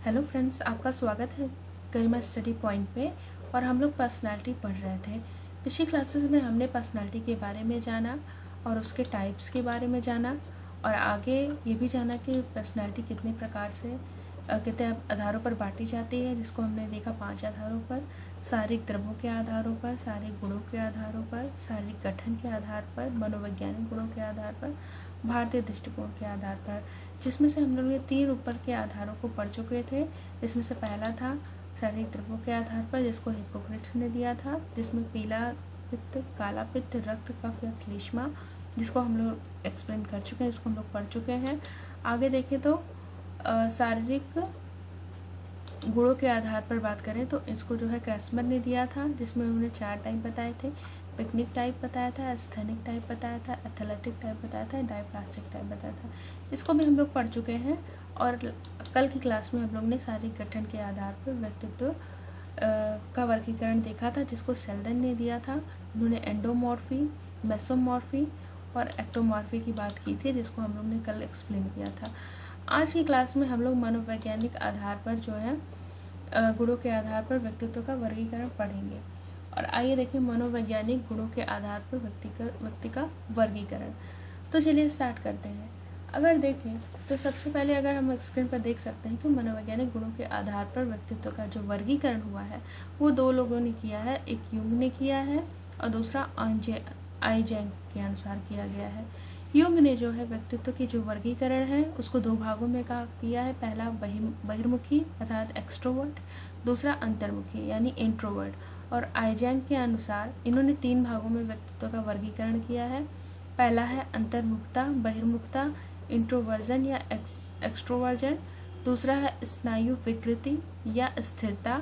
Hello friends, आपका स्वागत है गरिमा स्टडी पॉइंट पे। और हम लोग पर्सनालिटी पढ़ रहे थे। पिछली क्लासेस में हमने पर्सनालिटी के बारे में जाना और उसके टाइप्स के बारे में जाना, और आगे ये भी जाना कि पर्सनालिटी कितने प्रकार से कितने आधारों पर बांटी जाती है, जिसको हमने देखा 5 आधारों पर: शारीरिक द्रव्यों के आधारों पर, शारीरिक गुणों के आधारों पर, शारीरिक गठन के आधार पर, मनोवैज्ञानिक गुणों के आधार पर, भारतीय दृष्टिकोण के आधार पर, जिसमें से हम लोग ये 3 ऊपर के आधारों को पढ़ चुके थे। जिसमें से पहला था शारीरिक द्रव्यों के आधार पर, जिसको हिप्पोक्रेट्स ने दिया था, जिसमें पीला पित्त, काला पित्त, रक्त कफ या श्लेष्मा, जिसको हम लोग एक्सप्लेन कर चुके हैं, जिसको हम लोग पढ़ चुके हैं। आगे देखें तो शारीरिक गुणों के आधार पर बात करें तो इसको जो है क्रैस्मर ने दिया था, जिसमें उन्होंने 4 टाइप बताए थे। पिकनिक टाइप बताया था, एस्थेनिक टाइप बताया था, एथलेटिक टाइप बताया था, डायप्लास्टिक टाइप बताया था। इसको भी हम लोग पढ़ चुके हैं। और कल की क्लास में हम लोग ने शारीरिक गठन के आधार पर व्यक्तित्व का वर्गीकरण देखा था, जिसको सेल्डन ने दिया था। उन्होंने एंडोमॉर्फी, मेसोमॉर्फी और एक्टोमॉर्फी की बात की थी, जिसको हम लोग ने कल एक्सप्लेन किया था। आज की क्लास में हम लोग मनोवैज्ञानिक आधार पर जो है गुणों के आधार पर व्यक्तित्व का वर्गीकरण पढ़ेंगे। और आइए देखें मनोवैज्ञानिक गुणों के आधार पर व्यक्ति का वर्गीकरण। तो चलिए स्टार्ट करते हैं। अगर देखें तो सबसे पहले अगर हम स्क्रीन पर देख सकते हैं कि मनोवैज्ञानिक गुणों के आधार पर व्यक्तित्व का जो वर्गीकरण हुआ है वो 2 लोगों ने किया है। एक युंग ने किया है और दूसरा आइजेंक के अनुसार किया गया है। युंग ने जो है व्यक्तित्व की जो वर्गीकरण है उसको 2 भागों में किया है। पहला बहिर्मुखी अर्थात एक्सट्रोवर्ट, दूसरा अंतर्मुखी यानी इंट्रोवर्ट। और आइजेंक के अनुसार इन्होंने 3 भागों में व्यक्तित्व का वर्गीकरण किया है। पहला है अंतर्मुखता, बहिर्मुखता, इंट्रोवर्जन या एक्सट्रोवर्जन। दूसरा है स्नायु विकृति या स्थिरता,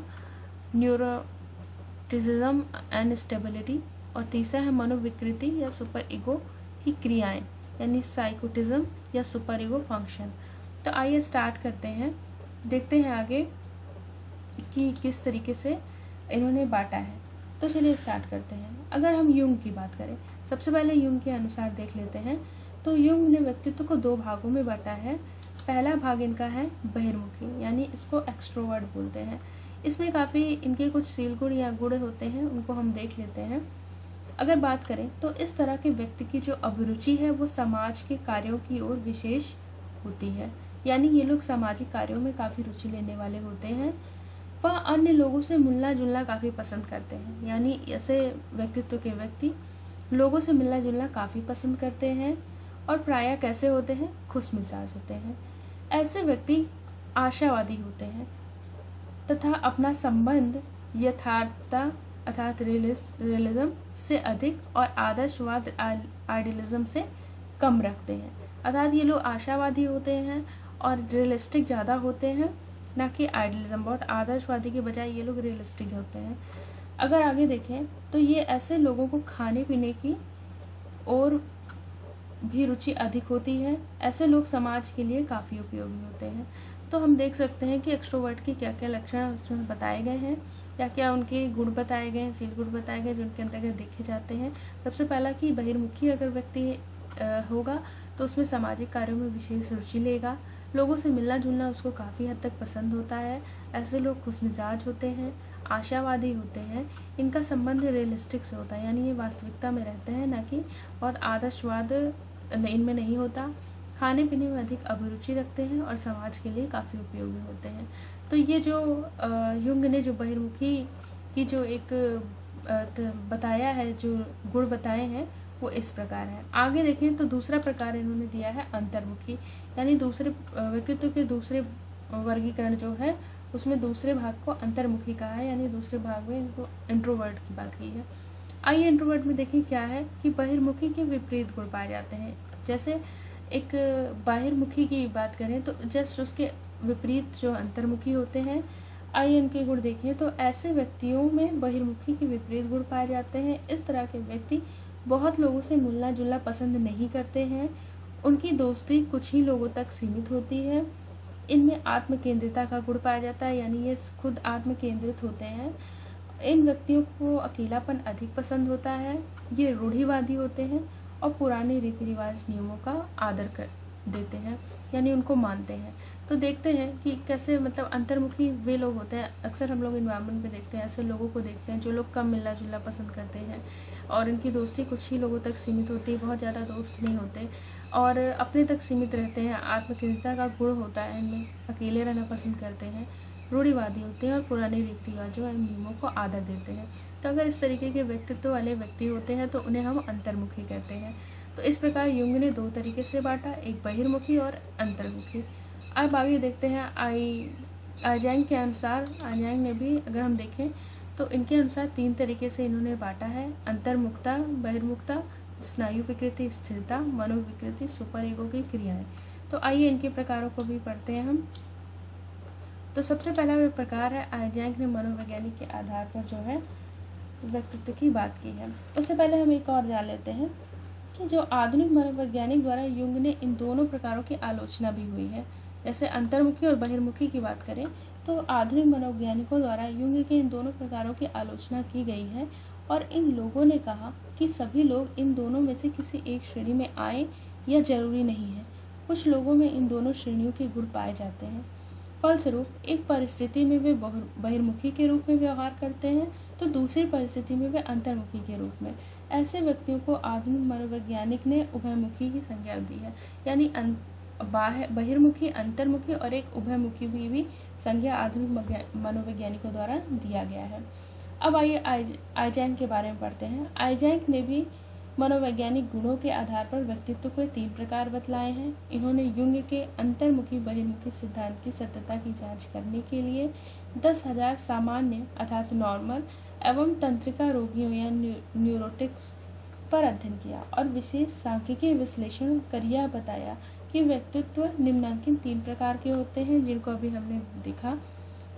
न्यूरोटिसिज्म एंड स्टेबिलिटी। और तीसरा है मनोविकृति या सुपर ईगो की क्रियाएं यानी साइकोटिज्म या सुपर ईगो फंक्शन। तो आइए स्टार्ट करते हैं, देखते हैं आगे कि किस तरीके से इन्होंने बांटा है। तो चलिए स्टार्ट करते हैं। अगर हम युंग की बात करें, सबसे पहले युंग के अनुसार देख लेते हैं। तो युंग ने व्यक्तित्व को 2 भागों में बांटा है। पहला भाग इनका है बहिर्मुखी यानी इसको एक्सट्रोवर्ट बोलते हैं। इसमें काफ़ी इनके कुछ सील गुण या गुण होते हैं, उनको हम देख लेते हैं। अगर बात करें तो इस तरह के व्यक्ति की जो अभिरुचि है वो समाज के कार्यों की ओर विशेष होती है, यानी ये लोग सामाजिक कार्यों में काफ़ी रुचि लेने वाले होते हैं। वह अन्य लोगों से मिलना जुलना काफ़ी पसंद करते हैं, यानी ऐसे व्यक्तित्व के व्यक्ति लोगों से मिलना जुलना काफ़ी पसंद करते हैं। और प्रायः कैसे होते हैं? खुश मिजाज होते हैं। ऐसे व्यक्ति आशावादी होते हैं तथा अपना संबंध यथार्थता अर्थात रियलिज्म से अधिक और आदर्शवाद आइडियलिज्म से कम रखते हैं। अर्थात ये लोग आशावादी होते हैं और रियलिस्टिक ज़्यादा होते हैं, ना कि आइडियलिज्म। बहुत आदर्शवादी के बजाय ये लोग रियलिस्टिक होते हैं। अगर आगे देखें तो ये ऐसे लोगों को खाने पीने की और भी रुचि अधिक होती है। ऐसे लोग समाज के लिए काफ़ी उपयोगी होते हैं। तो हम देख सकते हैं कि एक्सट्रोवर्ट के क्या क्या लक्षण उसमें बताए गए हैं, क्या क्या उनके गुण बताए गए हैं, सील गुण बताए गए जो उनके अंतर्गत देखे जाते हैं। सबसे पहला कि बहिर्मुखी अगर व्यक्ति होगा तो उसमें सामाजिक कार्यों में विशेष रुचि लेगा। लोगों से मिलना जुलना उसको काफ़ी हद तक पसंद होता है। ऐसे लोग खुशमिजाज होते हैं, आशावादी होते हैं। इनका संबंध रियलिस्टिक से होता है, यानी ये वास्तविकता में रहते हैं, ना कि बहुत आदर्शवाद इनमें नहीं होता। खाने पीने में अधिक अभिरुचि रखते हैं और समाज के लिए काफ़ी उपयोगी होते हैं। तो ये जो युंग ने जो बहिर्मुखी की जो एक बताया है, जो गुण बताए हैं वो इस प्रकार है। आगे देखें तो दूसरा प्रकार इन्होंने दिया है अंतर्मुखी, यानी दूसरे व्यक्तित्व के दूसरे वर्गीकरण जो है उसमें दूसरे भाग को अंतर्मुखी कहा है, यानी दूसरे भाग में इनको इंट्रोवर्ट की बात की है। आइए इंट्रोवर्ट में देखिए क्या है कि बहिर्मुखी के विपरीत गुण पाए जाते हैं। जैसे एक बाहिर्मुखी की बात करें तो जस्ट उसके विपरीत जो अंतर्मुखी होते हैं। आइए इनके गुण देखिए तो ऐसे व्यक्तियों में बहिर्मुखी के विपरीत गुण पाए जाते हैं। इस तरह के व्यक्ति बहुत लोगों से मिलना जुलना पसंद नहीं करते हैं। उनकी दोस्ती कुछ ही लोगों तक सीमित होती है। इनमें आत्म केंद्रिता का गुण पाया जाता है, यानी ये खुद आत्म केंद्रित होते हैं। इन व्यक्तियों को अकेलापन अधिक पसंद होता है। ये रूढ़िवादी होते हैं और पुराने रीति रिवाज नियमों का आदर कर देते हैं, यानी उनको मानते हैं। तो देखते हैं कि कैसे मतलब अंतर्मुखी वे लोग होते हैं। अक्सर हम लोग इन्वायरमेंट में देखते हैं, ऐसे लोगों को देखते हैं जो लोग कम मिलना जुलना पसंद करते हैं और इनकी दोस्ती कुछ ही लोगों तक सीमित होती है, बहुत ज़्यादा दोस्त नहीं होते और अपने तक सीमित रहते हैं। आत्मकेंद्रिता का गुण होता है इनमें, अकेले रहना पसंद करते हैं, रूढ़िवादी होते हैं और पुराने रीति रिवाजों एवं नियमों को आदर देते हैं। तो अगर इस तरीके के व्यक्तित्व वाले व्यक्ति होते हैं तो उन्हें हम अंतर्मुखी कहते हैं। तो इस प्रकार युंग ने 2 तरीके से बांटा, एक बहिर्मुखी और अंतर्मुखी। अब आगे देखते हैं आइजैंग के अनुसार। आइजैंग ने भी अगर हम देखें तो इनके अनुसार 3 तरीके से इन्होंने बांटा है, अंतर्मुखता, बहिर्मुखता, स्नायु विकृति स्थिरता, मनोविकृति सुपर ईगो की क्रियाएं। तो आइए इनके प्रकारों को भी पढ़ते हैं हम। तो सबसे पहला प्रकार है, आइजैंग ने मनोवैज्ञानिक के आधार पर जो है व्यक्तित्व की बात की है। उससे पहले हम एक और जान लेते हैं कि जो आधुनिक मनोवैज्ञानिक द्वारा युंग ने इन दोनों प्रकारों की आलोचना भी हुई है। जैसे अंतर्मुखी और बहिर्मुखी की बात करें तो आधुनिक मनोवैज्ञानिकों द्वारा युंग के इन दोनों प्रकारों की आलोचना की गई है और इन लोगों ने कहा कि सभी लोग इन दोनों में से किसी एक श्रेणी में आए यह जरूरी नहीं है। कुछ लोगों में इन दोनों श्रेणियों के गुण पाए जाते हैं। फलस्वरूप एक परिस्थिति में वे बहिर्मुखी के रूप में व्यवहार करते हैं तो दूसरी परिस्थिति में वे अंतर्मुखी के रूप में। ऐसे व्यक्तियों को आधुनिक मनोवैज्ञानिक ने उभयमुखी की संज्ञा दी है, यानी बहिर्मुखी, अंतर्मुखी और एक उभयमुखी भी संज्ञा आधुनिक मनोवैज्ञानिकों द्वारा दिया गया है। अब आइए आइजैंग के बारे में पढ़ते हैं। आइजैंग ने भी मनोवैज्ञानिक गुणों के आधार पर व्यक्तित्व के 3 प्रकार बतलाए हैं। इन्होंने युंग के अंतर्मुखी बहिर्मुखी सिद्धांत की सत्यता की जांच करने के लिए 10,000 सामान्य अर्थात नॉर्मल एवं तंत्रिका रोगियों या न्यूरोटिक्स पर अध्ययन किया और विशेष सांख्यिकीय विश्लेषण कर यह बताया कि व्यक्तित्व निम्नांकित 3 प्रकार के होते हैं, जिनको अभी हमने देखा,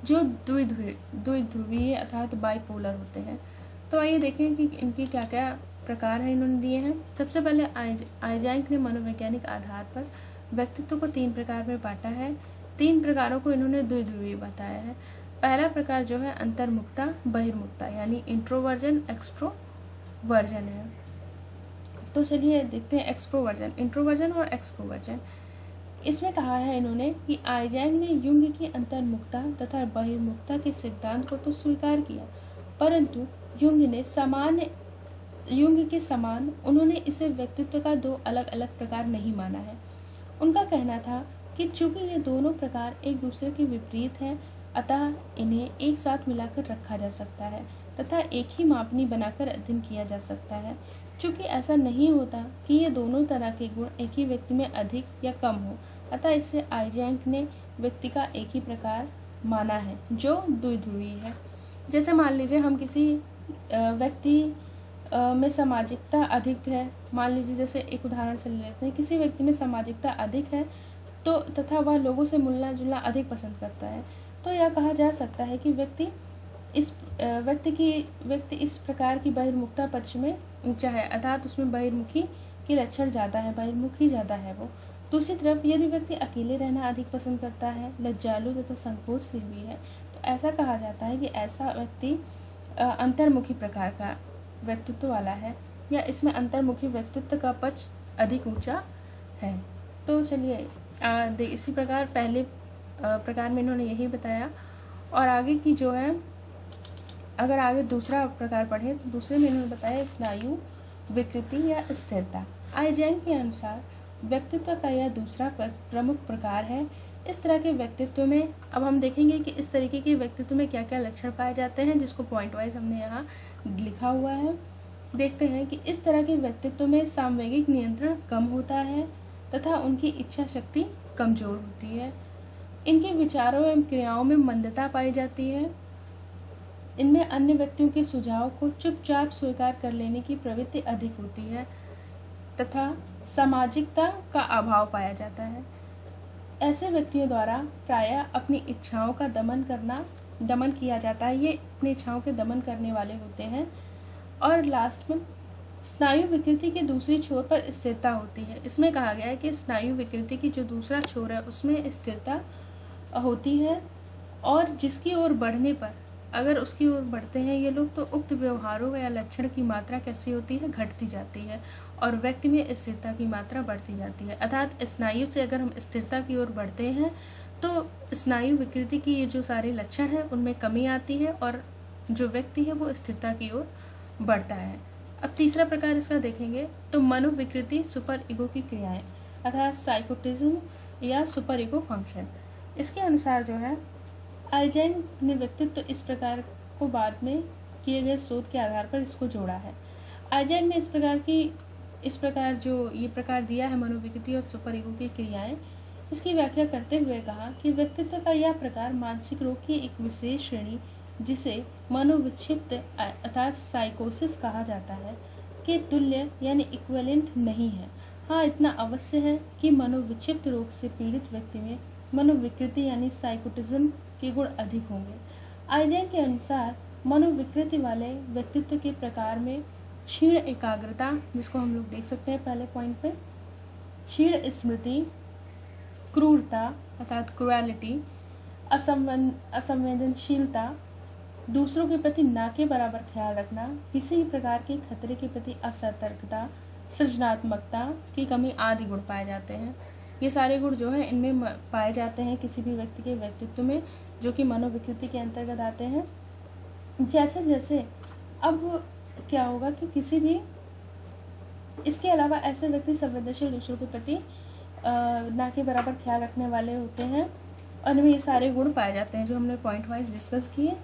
जो द्विध्रुवीय अर्थात बाइपोलर होते हैं। तो आइए देखें कि इनके क्या क्या प्रकार हैं इन्होंने दिए हैं। सबसे पहले आइजैंग ने मनोवैज्ञानिक आधार पर व्यक्तित्व को 3 प्रकार में बांटा है। 3 प्रकारों को इन्होंने द्विध्रुवीय बताया है। पहला प्रकार जो है अंतर्मुखता बहिर्मुखता यानी इंट्रोवर्जन एक्सट्रोवर्जन है। तो चलिए देखते हैं एक्सट्रोवर्जन, इंट्रोवर्जन और एक्सट्रोवर्जन। इसमें कहा है इन्होंने कि आइजैंग ने युंग की अंतर्मुखता तथा बहिर्मुखता के सिद्धांत को तो स्वीकार किया, परंतु युंग के समान उन्होंने इसे व्यक्तित्व का 2 अलग अलग प्रकार नहीं माना है। उनका कहना था कि चूंकि ये दोनों प्रकार एक दूसरे के विपरीत हैं, अतः इन्हें एक साथ मिलाकर रखा जा सकता है तथा एक ही मापनी बनाकर अध्ययन किया जा सकता है। चूंकि ऐसा नहीं होता कि ये दोनों तरह के गुण एक ही व्यक्ति में अधिक या कम हो, अतः इसे आइजैंग ने व्यक्ति का एक ही प्रकार माना है जो द्विध्रुवीय है। जैसे मान लीजिए हम किसी व्यक्ति में सामाजिकता अधिक है, मान लीजिए जैसे एक उदाहरण से ले लेते हैं, किसी व्यक्ति में सामाजिकता अधिक है तो तथा वह लोगों से मिलना जुलना अधिक पसंद करता है, तो यह कहा जा सकता है कि व्यक्ति इस प्रकार की बहिर्मुखता पक्ष में ऊंचा है, अर्थात उसमें बहिर्मुखी के लक्षण ज़्यादा है, बहिर्मुखी ज़्यादा है वो। दूसरी तरफ यदि व्यक्ति अकेले रहना अधिक पसंद करता है, लज्जालु तथा संकोचशील भी है, तो ऐसा कहा जाता है कि ऐसा व्यक्ति अंतर्मुखी प्रकार का व्यक्तित्व वाला है या इसमें अंतर्मुखी व्यक्तित्व का पक्ष अधिक ऊंचा है। तो चलिए इसी प्रकार पहले प्रकार में इन्होंने यही बताया। और आगे की जो है, अगर आगे दूसरा प्रकार पढ़ें तो दूसरे में इन्होंने बताया स्नायु विकृति या स्थिरता। आइजैंग के अनुसार व्यक्तित्व का यह दूसरा प्रमुख प्रकार है। इस तरह के व्यक्तित्व में अब हम देखेंगे कि इस तरीके के व्यक्तित्व में क्या क्या लक्षण पाए जाते हैं, जिसको पॉइंट वाइज हमने यहाँ लिखा हुआ है। देखते हैं कि इस तरह के व्यक्तित्व में सामवेगिक नियंत्रण कम होता है तथा उनकी इच्छा शक्ति कमजोर होती है। इनके विचारों एवं क्रियाओं में मंदता पाई जाती है। इनमें अन्य व्यक्तियों के सुझाव को चुपचाप स्वीकार कर लेने की प्रवृत्ति अधिक होती है तथा सामाजिकता का अभाव पाया जाता है। ऐसे व्यक्तियों द्वारा प्रायः अपनी इच्छाओं का दमन किया जाता है। ये अपनी इच्छाओं के दमन करने वाले होते हैं। और लास्ट में स्नायु विकृति की दूसरी छोर पर स्थिरता होती है। इसमें कहा गया है कि स्नायु विकृति की जो दूसरा छोर है उसमें स्थिरता होती है और जिसकी ओर बढ़ने पर अगर उसकी ओर बढ़ते हैं ये लोग तो उक्त व्यवहारों या लक्षण की मात्रा कैसी होती है, घटती जाती है और व्यक्ति में स्थिरता की मात्रा बढ़ती जाती है। अर्थात स्नायु से अगर हम स्थिरता की ओर बढ़ते हैं तो स्नायु विकृति की ये जो सारे लक्षण हैं उनमें कमी आती है और जो व्यक्ति है वो स्थिरता की ओर बढ़ता है। अब तीसरा प्रकार इसका देखेंगे तो मनोविकृति सुपर ईगो की क्रियाएं अर्थात साइकोटिज्म या सुपर ईगो फंक्शन। इसके अनुसार जो है आइजेन ने व्यक्तित्व इस प्रकार को बाद में किए गए शोध के आधार पर इसको जोड़ा है। आइजेन ने इस प्रकार जो ये प्रकार दिया है मनोविकृति और सुपर ईगो की क्रियाएं, इसकी व्याख्या करते हुए कहा कि व्यक्तित्व का यह प्रकार मानसिक रोग की एक विशेष श्रेणी जिसे मनोविक्षिप्त अर्थात साइकोसिस कहा जाता है के तुल्य यानी इक्विवेलेंट नहीं है। हाँ, इतना अवश्य है कि मनोविक्षिप्त रोग से पीड़ित व्यक्ति में मनोविकृति यानी साइकोटिज्म के गुण अधिक होंगे। आइजेन के अनुसार मनोविकृति वाले व्यक्तित्व के प्रकार में क्षीण एकाग्रता, जिसको हम लोग देख सकते हैं पहले पॉइंट पे, क्षीण स्मृति, क्रूरता अर्थात क्रुएलिटी, असंवेदनशीलता, दूसरों के प्रति ना के बराबर ख्याल रखना, किसी भी प्रकार के खतरे के प्रति असतर्कता, सृजनात्मकता की कमी आदि गुण पाए जाते हैं। ये सारे गुण जो है इनमें पाए जाते हैं किसी भी व्यक्ति के व्यक्तित्व में, जो कि मनोविकृति के अंतर्गत आते हैं। जैसे जैसे अब क्या होगा कि किसी भी इसके अलावा ऐसे व्यक्ति संवेदनशील, दूसरों के प्रति ना के बराबर ख्याल रखने वाले होते हैं और इनमें ये सारे गुण पाए जाते हैं जो हमने पॉइंट वाइज डिस्कस किए।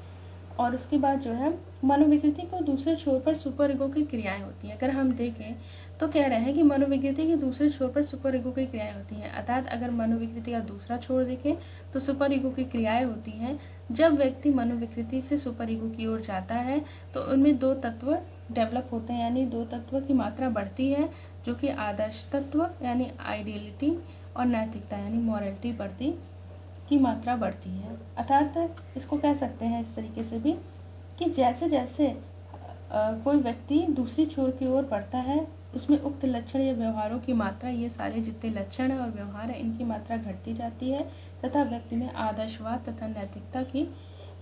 और उसके बाद जो है मनोविकृति को दूसरे छोर पर सुपर ईगो की क्रियाएं होती हैं। अगर हम देखें तो कह रहे हैं कि मनोविकृति के दूसरे छोर पर सुपर ईगो की क्रियाएं होती हैं। अर्थात अगर मनोविकृति का दूसरा छोर देखें तो सुपर ईगो की क्रियाएं होती हैं। जब व्यक्ति मनोविकृति से सुपर ईगो की ओर जाता है तो उनमें दो तत्व डेवलप होते हैं, यानी दो तत्व की मात्रा बढ़ती है, जो कि आदर्श तत्व यानी आइडियलिटी और नैतिकता यानी मॉरलिटी बढ़ती की मात्रा बढ़ती है। अर्थात इसको कह सकते हैं इस तरीके से भी कि जैसे जैसे कोई व्यक्ति दूसरी छोर की ओर बढ़ता है उसमें उक्त लक्षण या व्यवहारों की मात्रा, ये सारे जितने लक्षण है और व्यवहार है इनकी मात्रा घटती जाती है तथा व्यक्ति में आदर्शवाद तथा नैतिकता की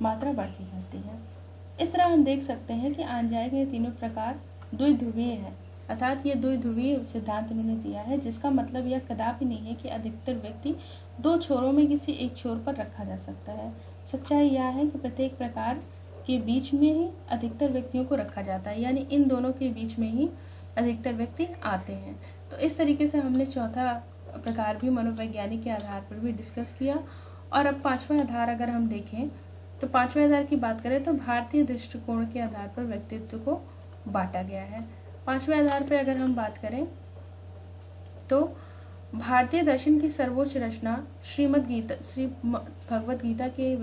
मात्रा बढ़ती जाती है। इस तरह हम देख सकते हैं कि आंजाई के तीनों प्रकार द्विध्रुवीय है। अर्थात ये द्विध्रुवीय सिद्धांत इन्होंने दिया है, जिसका मतलब यह कदापि नहीं है कि अधिकतर व्यक्ति दो छोरों में किसी एक छोर पर रखा जा सकता है। सच्चाई यह है कि प्रत्येक प्रकार के बीच में ही अधिकतर व्यक्तियों को रखा जाता है, यानी इन दोनों के बीच में ही अधिकतर व्यक्ति आते हैं। तो इस तरीके से हमने चौथा प्रकार भी मनोवैज्ञानिक के आधार पर भी डिस्कस किया। और अब पांचवा आधार अगर हम देखें तो पांचवें आधार की बात करें तो भारतीय दृष्टिकोण के आधार पर व्यक्तित्व को बांटा गया है। पांचवें आधार पर अगर हम बात करें तो भारतीय दर्शन की सर्वोच्च रचना श्री भगवद गीता के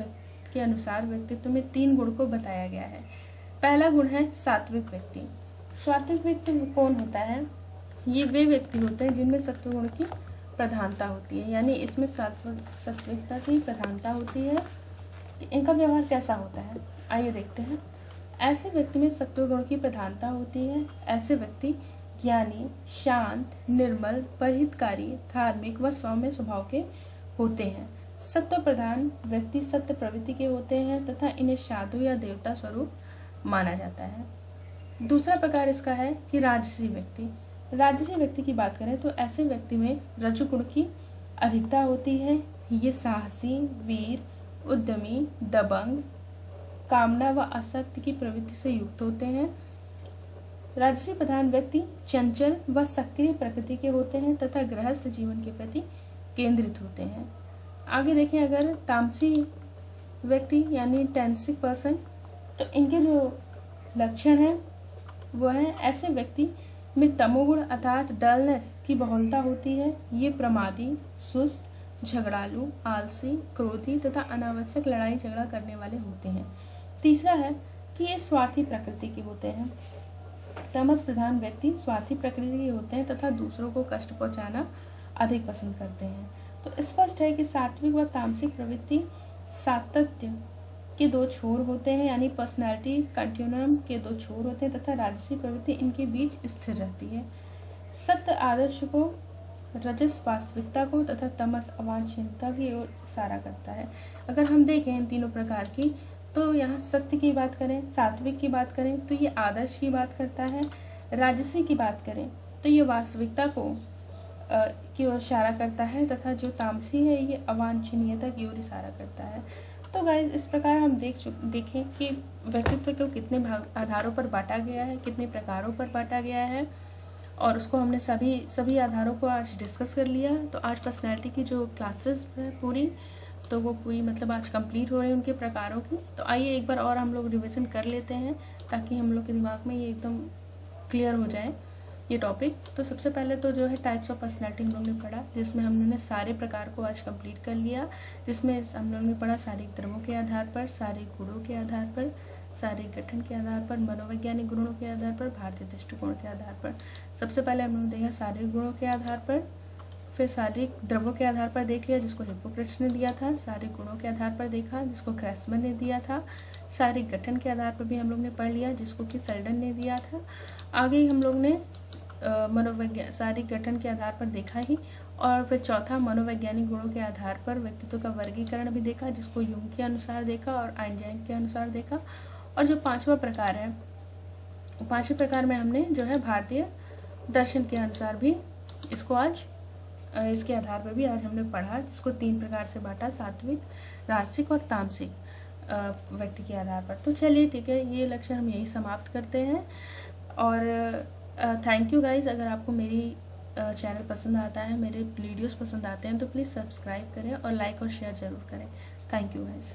अनुसार व्यक्तित्व में 3 गुण को बताया गया है। पहला गुण है सात्विक व्यक्ति। सात्विक व्यक्ति कौन होता है? ये वे व्यक्ति होते हैं जिनमें सत्व गुण की प्रधानता होती है, यानी इसमें सात्विकता की प्रधानता होती है। इनका व्यवहार कैसा होता है आइए देखते हैं। ऐसे व्यक्ति में सत्व गुण की प्रधानता होती है। ऐसे व्यक्ति ज्ञानी, शांत, निर्मल, परहितकारी, धार्मिक व सौम्य स्वभाव के होते हैं। सत्व प्रधान व्यक्ति सत्य प्रवृत्ति के होते हैं तथा इन्हें साधु या देवता स्वरूप माना जाता है। दूसरा प्रकार इसका है कि राजसी व्यक्ति। राजसी व्यक्ति की बात करें तो ऐसे व्यक्ति में रजोगुण की अधिकता होती है। ये साहसी, वीर, उद्यमी, दबंग, कामना व आसक्ति की प्रवृत्ति से युक्त होते हैं। राजसी प्रधान व्यक्ति चंचल व सक्रिय प्रकृति के होते हैं तथा गृहस्थ जीवन के प्रति केंद्रित होते हैं। आगे देखें अगर तामसी व्यक्ति यानी टेंसिक पर्सन, तो इनके जो लक्षण हैं वो हैं ऐसे व्यक्ति में तमोगुण अर्थात डलनेस की बहुलता होती है। ये प्रमादी, सुस्त, झगड़ालू, आलसी, क्रोधी तथा अनावश्यक लड़ाई झगड़ा करने वाले होते हैं। तीसरा है कि ये स्वार्थी प्रकृति के होते हैं। तमस प्रधान व्यक्ति स्वार्थी प्रकृति के होते हैं तथा दूसरों को कष्ट पहुंचाना अधिक पसंद करते हैं। तो स्पष्ट है कि सात्विक व तामसिक प्रवृत्ति सातत्य के 2 छोर होते हैं, यानी पर्सनैलिटी कंटिन्यूम के 2 छोर होते हैं तथा राजसी प्रवृत्ति इनके बीच स्थिर रहती है। सत्य आदर्श को, रजस वास्तविकता को तथा तमस अवांछनीयता की ओर इशारा करता है। अगर हम देखें इन तीनों प्रकार की तो यहाँ सत्य की बात करें, सात्विक की बात करें तो ये आदर्श की बात करता है। राजसी की बात करें तो ये वास्तविकता की ओर इशारा करता है, तथा जो तामसी है ये अवांछनीयता की ओर इशारा करता है। तो गाइस इस प्रकार हम देखें कि व्यक्तित्व को कितने आधारों पर बांटा गया है, कितने प्रकारों पर बांटा गया है, और उसको हमने सभी आधारों को आज डिस्कस कर लिया। तो आज पर्सनैलिटी की जो क्लासेस है पूरी, तो वो पूरी मतलब आज कंप्लीट हो रही है उनके प्रकारों की। तो आइए एक बार और हम लोग रिवीजन कर लेते हैं ताकि हम लोग के दिमाग में ये एकदम क्लियर हो जाए ये टॉपिक। तो सबसे पहले तो जो है टाइप्स ऑफ पर्सनैलिटी हम लोग ने पढ़ा, जिसमें हमने सारे प्रकार को आज कंप्लीट कर लिया, जिसमें हम लोग ने पढ़ा शारीरिक द्रव्यों के आधार पर, शारीरिक गुणों के आधार पर, शारीरिक गठन के आधार पर, मनोवैज्ञानिक गुणों के आधार पर, भारतीय दृष्टिकोण के आधार पर। सबसे पहले हम लोग ने देखा शारीरिक गुणों के आधार पर, फिर शारीरिक द्रव्यों के आधार पर देख लिया जिसको हिप्पोक्रेट्स ने दिया था, शारीरिक गुणों के आधार पर देखा जिसको क्रेसमैन ने दिया था, शारीरिक गठन के आधार पर भी हम लोग ने पढ़ लिया जिसको कि सेल्डन ने दिया था। आगे हम लोग ने शारीरिक गठन के आधार पर देखा ही, और फिर चौथा मनोवैज्ञानिक गुणों के आधार पर व्यक्तित्व का वर्गीकरण भी देखा जिसको यूंग के अनुसार देखा और आइंस्टाइन के अनुसार देखा। और जो पांचवा प्रकार है, पांचवें प्रकार में हमने जो है भारतीय दर्शन के अनुसार भी इसको आज इसके आधार पर भी आज हमने पढ़ा, जिसको 3 प्रकार से बांटा, सात्विक, राजसिक और तामसिक व्यक्ति के आधार पर। तो चलिए ठीक है, ये लेक्चर हम यही समाप्त करते हैं। और थैंक यू गाइज। अगर आपको मेरी चैनल पसंद आता है, मेरे वीडियोस पसंद आते हैं तो प्लीज़ सब्सक्राइब करें और लाइक और शेयर ज़रूर करें। Thank you guys.